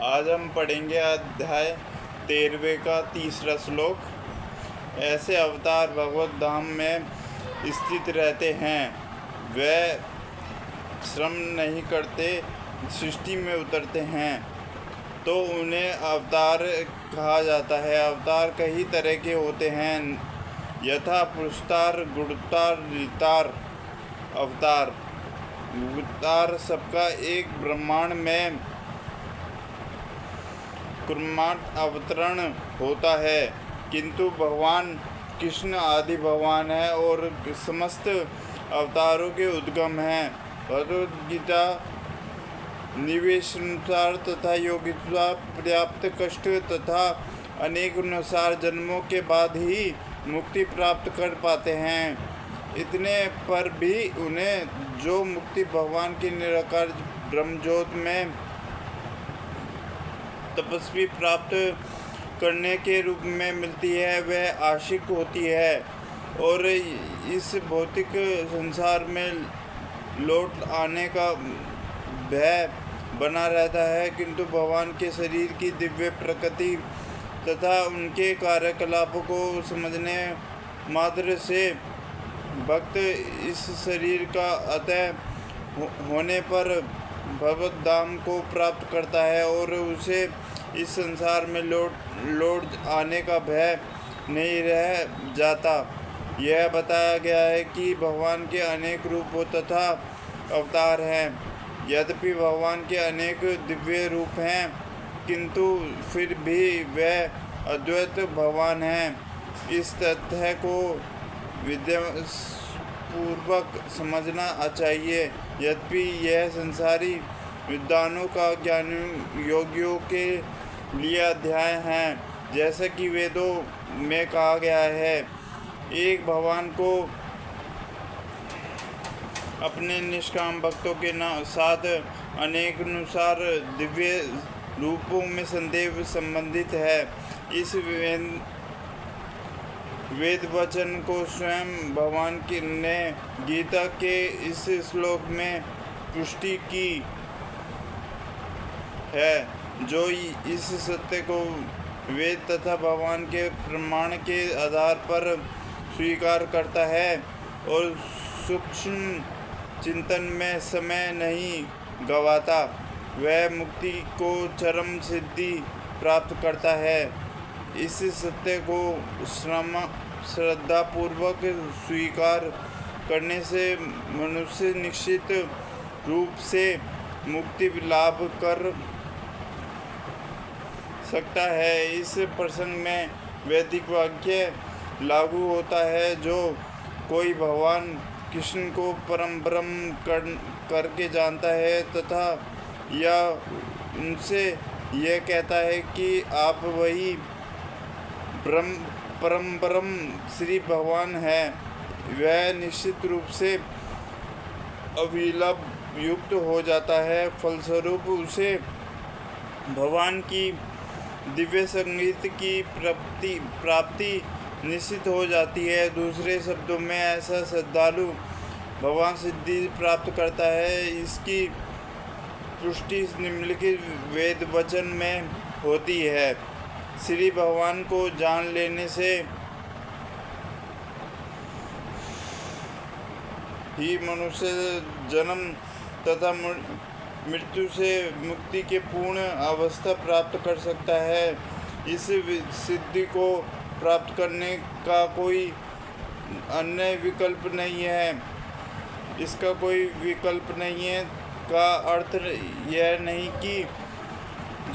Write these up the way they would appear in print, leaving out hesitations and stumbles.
आज हम पढ़ेंगे अध्याय 13वें का 3रा श्लोक। ऐसे अवतार भगवत धाम में स्थित रहते हैं, वे श्रम नहीं करते, सृष्टि में उतरते हैं, तो उन्हें अवतार कहा जाता है। अवतार कई तरह के होते हैं, यथा पुरुषावतार, गुणावतार, लीलावतार अवतार। अवतार सबका एक ब्रह्मांड में कुर्माट अवतरण होता है, किंतु भगवान कृष्ण आदि भगवान है और समस्त अवतारों के उद्गम हैं। भगवद गीता निवेशानुसार तथा योगिता पर्याप्त कष्ट तथा अनेक अनुसार जन्मों के बाद ही मुक्ति प्राप्त कर पाते हैं। इतने पर भी उन्हें जो मुक्ति भगवान की निराकार ब्रह्मज्योत में तपस्वी प्राप्त करने के रूप में मिलती है, वह आशिक होती है और इस भौतिक संसार में लौट आने का भय बना रहता है। किंतु भगवान के शरीर की दिव्य प्रकृति तथा उनके कार्यकलापों को समझने मात्र से भक्त इस शरीर का अतः होने पर भगवत धाम को प्राप्त करता है और उसे इस संसार में लौट आने का भय नहीं रह जाता। यह बताया गया है कि भगवान के अनेक रूप तथा अवतार हैं। यद्यपि भगवान के अनेक दिव्य रूप हैं, किंतु फिर भी वह अद्वैत भगवान हैं। इस तथ्य को विद्यापूर्वक समझना चाहिए। यद्यपि यह संसारी विद्वानों का ज्ञान योगियों के लिए अध्याय है, जैसा कि वेदों में कहा गया है। एक भगवान को अपने निष्काम भक्तों के साथ अनेक अनुसार दिव्य रूपों में संदेह संबंधित है। इस वेद वचन को स्वयं भगवान ने गीता के इस श्लोक में पुष्टि की है, जो इस सत्य को वेद तथा भगवान के प्रमाण के आधार पर स्वीकार करता है और सूक्ष्म चिंतन में समय नहीं गवाता। वह मुक्ति को चरम सिद्धि प्राप्त करता है। इस सत्य को श्रद्धापूर्वक स्वीकार करने से मनुष्य निश्चित रूप से मुक्ति लाभ कर सकता है। इस प्रसंग में वैदिक वाक्य लागू होता है, जो कोई भगवान कृष्ण को परम ब्रह्म करके जानता है तथा या उनसे यह कहता है कि आप वही परम ब्रह्म श्री भगवान हैं, वह निश्चित रूप से अविलंब युक्त हो जाता है। फलस्वरूप उसे भगवान की दिव्य संगीत की प्राप्ति निश्चित हो जाती है। दूसरे शब्दों में ऐसा श्रद्धालु भगवान सिद्धि प्राप्त करता है। इसकी पुष्टि निम्नलिखित वेद वचन में होती है। श्री भगवान को जान लेने से ही मनुष्य जन्म तथा मृत्यु से मुक्ति के पूर्ण अवस्था प्राप्त कर सकता है। इस सिद्धि को प्राप्त करने का कोई अन्य विकल्प नहीं है। इसका कोई विकल्प नहीं है का अर्थ यह नहीं कि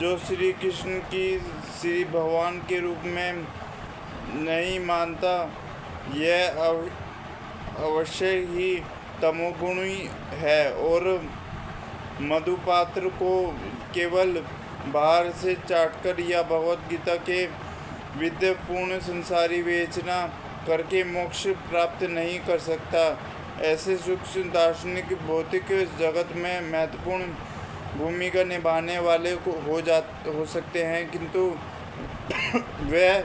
जो श्री कृष्ण की श्री भगवान के रूप में नहीं मानता, यह अवश्य ही तमोगुणी है और मधुपात्र को केवल बाहर से चाटकर या भगवद गीता के विद्यापूर्ण संसारी विवेचना करके मोक्ष प्राप्त नहीं कर सकता। ऐसे सूक्ष्म दार्शनिक भौतिक जगत में महत्वपूर्ण भूमिका निभाने वाले हो सकते हैं, किंतु वे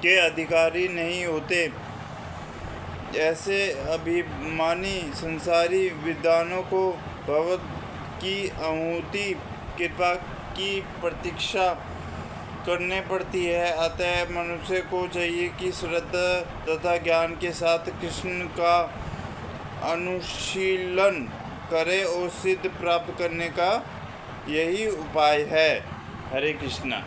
के अधिकारी नहीं होते। ऐसे अभिमानी संसारी विद्वानों को भगवत की अनुभूति कृपा की प्रतीक्षा करनी पड़ती है। अतः मनुष्य को चाहिए कि श्रद्धा तथा ज्ञान के साथ कृष्ण का अनुशीलन करे और सिद्ध प्राप्त करने का यही उपाय है। हरे कृष्णा।